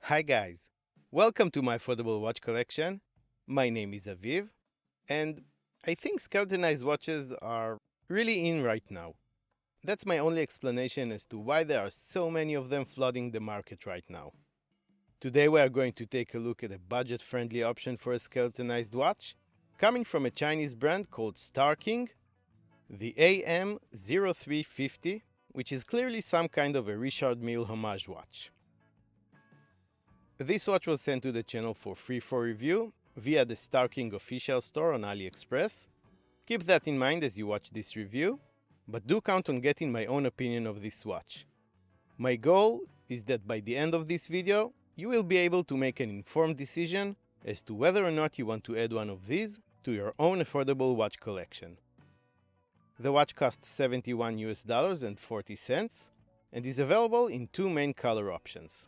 Hi guys, welcome to my affordable watch collection. My name is Aviv, and I think skeletonized watches are really in right now. That's my only explanation as to why there are so many of them flooding the market right now. Today we are going to take a look at a budget-friendly option for a skeletonized watch, coming from a Chinese brand called King, the AM0350, which is clearly some kind of a Richard Mille homage watch. This watch was sent to the channel for free for review via the King official store on AliExpress. Keep that in mind as you watch this review, but do count on getting my own opinion of this watch. My goal is that by the end of this video, you will be able to make an informed decision as to whether or not you want to add one of these to your own affordable watch collection. The watch costs $71 and is available in two main color options.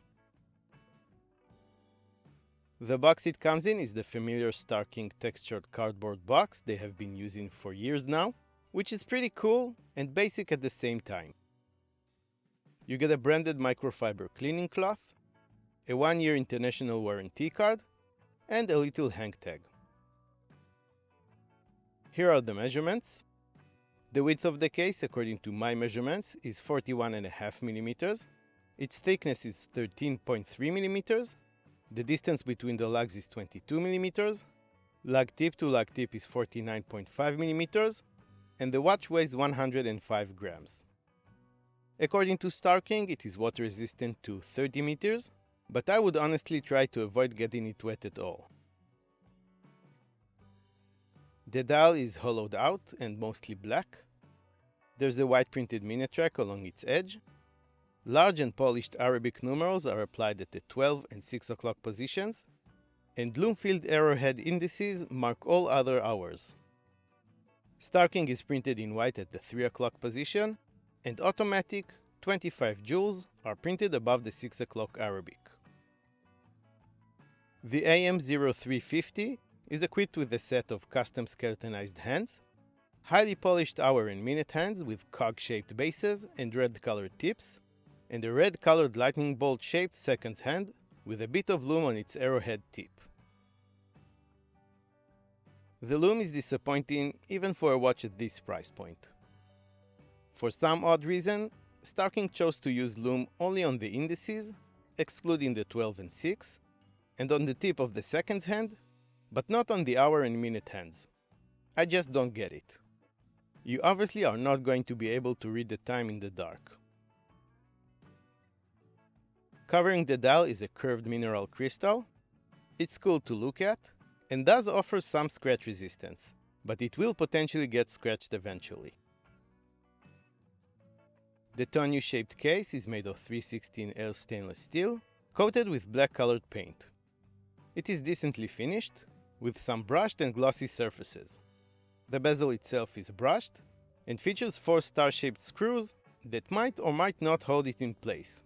The box it comes in is the familiar King textured cardboard box they have been using for years now, which is pretty cool and basic at the same time. You get a branded microfiber cleaning cloth, a 1-year international warranty card, and a little hang tag. Here are the measurements. The width of the case, according to my measurements, is 41.5 millimeters. Its thickness is 13.3 millimeters. The distance between the lugs is 22 millimeters. Lug tip to lug tip is 49.5 millimeters. And the watch weighs 105 grams. According to King, it is water resistant to 30 meters, but I would honestly try to avoid getting it wet at all. The dial is hollowed out and mostly black. There's a white printed minute track along its edge. Large and polished Arabic numerals are applied at the 12 and 6 o'clock positions, and loom-filled arrowhead indices mark all other hours. King is printed in white at the 3 o'clock position, and automatic 25 joules are printed above the 6 o'clock Arabic. The AM0350 is equipped with a set of custom skeletonized hands, highly polished hour and minute hands with cog-shaped bases and red-colored tips, and a red-colored lightning bolt-shaped seconds hand with a bit of loom on its arrowhead tip. The loom is disappointing even for a watch at this price point. For some odd reason, King chose to use loom only on the indices, excluding the 12 and 6, and on the tip of the seconds hand, but not on the hour and minute hands. I just don't get it. You obviously are not going to be able to read the time in the dark. Covering the dial is a curved mineral crystal. It's cool to look at and does offer some scratch resistance, but it will potentially get scratched eventually. The tonneau-shaped case is made of 316L stainless steel, coated with black-colored paint. It is decently finished, with some brushed and glossy surfaces. The bezel itself is brushed and features 4 star-shaped screws that might or might not hold it in place.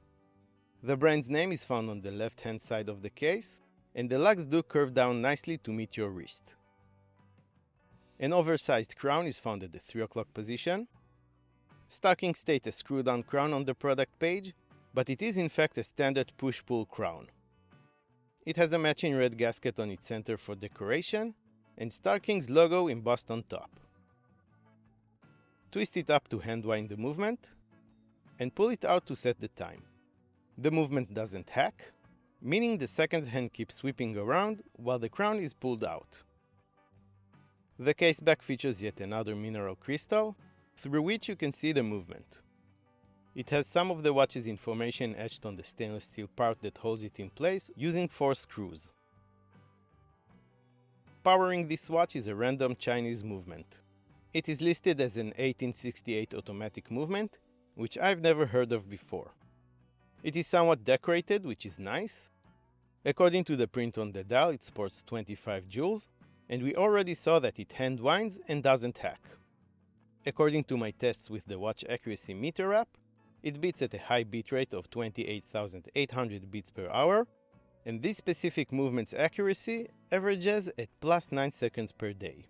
The brand's name is found on the left-hand side of the case, and the lugs do curve down nicely to meet your wrist. An oversized crown is found at the 3 o'clock position. King states a screw-down crown on the product page, but it is in fact a standard push-pull crown. It has a matching red gasket on its center for decoration, and King's logo embossed on top. Twist it up to hand-wind the movement, and pull it out to set the time. The movement doesn't hack, meaning the seconds hand keeps sweeping around while the crown is pulled out. The case back features yet another mineral crystal, through which you can see the movement. It has some of the watch's information etched on the stainless steel part that holds it in place using 4 screws. Powering this watch is a random Chinese movement. It is listed as an 1868 automatic movement, which I've never heard of before. It is somewhat decorated, which is nice. According to the print on the dial, it sports 25 joules, and we already saw that it hand winds and doesn't hack. According to my tests with the watch accuracy meter app, it beats at a high beat rate of 28,800 beats per hour, and this specific movement's accuracy averages at plus 9 seconds per day.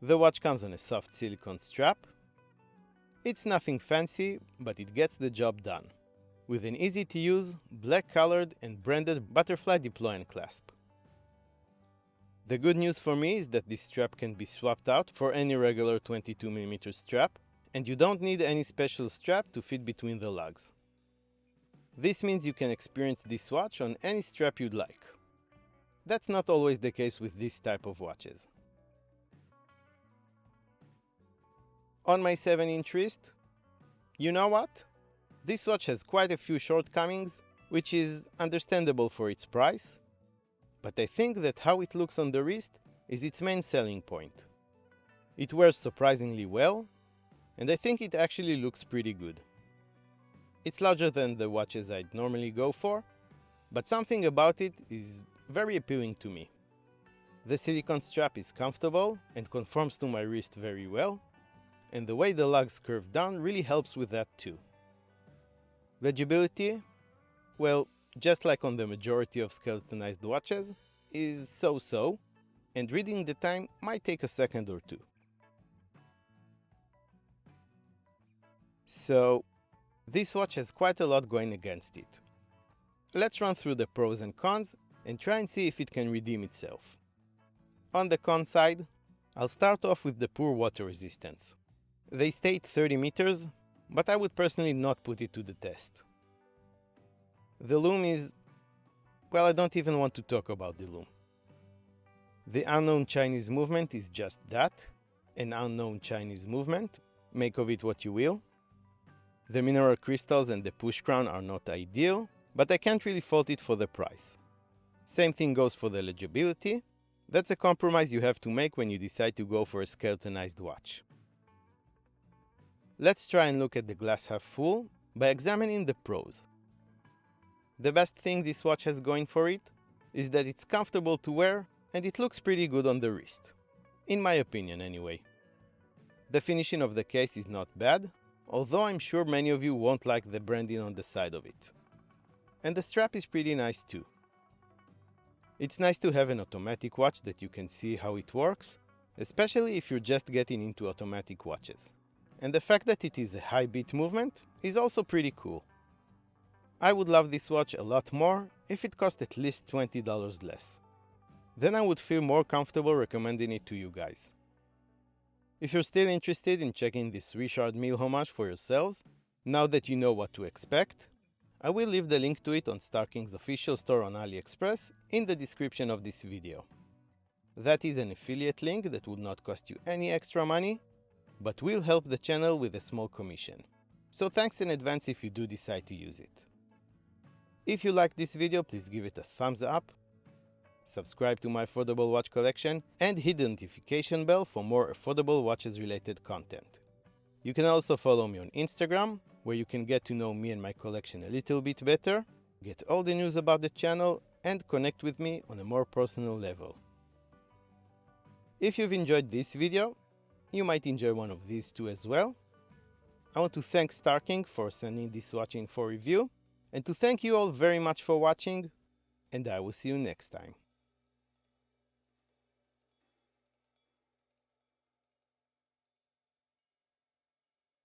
The watch comes on a soft silicone strap. It's nothing fancy, but it gets the job done. with an easy-to-use, black-colored and branded butterfly deploy and clasp. The good news for me is that this strap can be swapped out for any regular 22mm strap, and you don't need any special strap to fit between the lugs. This means you can experience this watch on any strap you'd like. That's not always the case with this type of watches. On my 7-inch wrist, you know what? This watch has quite a few shortcomings, which is understandable for its price, but I think that how it looks on the wrist is its main selling point. It wears surprisingly well, and I think it actually looks pretty good. It's larger than the watches I'd normally go for, but something about it is very appealing to me. The silicone strap is comfortable and conforms to my wrist very well, and the way the lugs curve down really helps with that too. Legibility, well, just like on the majority of skeletonized watches, is so-so, and reading the time might take a second or two. So, this watch has quite a lot going against it. Let's run through the pros and cons and try and see if it can redeem itself. On the con side, I'll start off with the poor water resistance. They state 30 meters, but I would personally not put it to the test. The loom is... well, I don't even want to talk about the loom. The unknown Chinese movement is just that, an unknown Chinese movement, make of it what you will. The mineral crystals and the push crown are not ideal, but I can't really fault it for the price. Same thing goes for the legibility. That's a compromise you have to make when you decide to go for a skeletonized watch. Let's try and look at the glass half full by examining the pros. The best thing this watch has going for it is that it's comfortable to wear and it looks pretty good on the wrist. In my opinion, anyway. The finishing of the case is not bad, although I'm sure many of you won't like the branding on the side of it. And the strap is pretty nice too. It's nice to have an automatic watch that you can see how it works, especially if you're just getting into automatic watches. And the fact that it is a high beat movement is also pretty cool. I would love this watch a lot more if it cost at least $20 less. Then I would feel more comfortable recommending it to you guys. If you're still interested in checking this Richard Mille homage for yourselves, now that you know what to expect, I will leave the link to it on StarKing's official store on AliExpress in the description of this video. That is an affiliate link that would not cost you any extra money, but will help the channel with a small commission. So thanks in advance if you do decide to use it. If you liked this video, please give it a thumbs up, subscribe to my affordable watch collection, and hit the notification bell for more affordable watches related content. You can also follow me on Instagram, where you can get to know me and my collection a little bit better, get all the news about the channel, and connect with me on a more personal level. If you've enjoyed this video, you might enjoy one of these too as well. I want to thank StarKing for sending this watch in for review, and to thank you all very much for watching, and I will see you next time.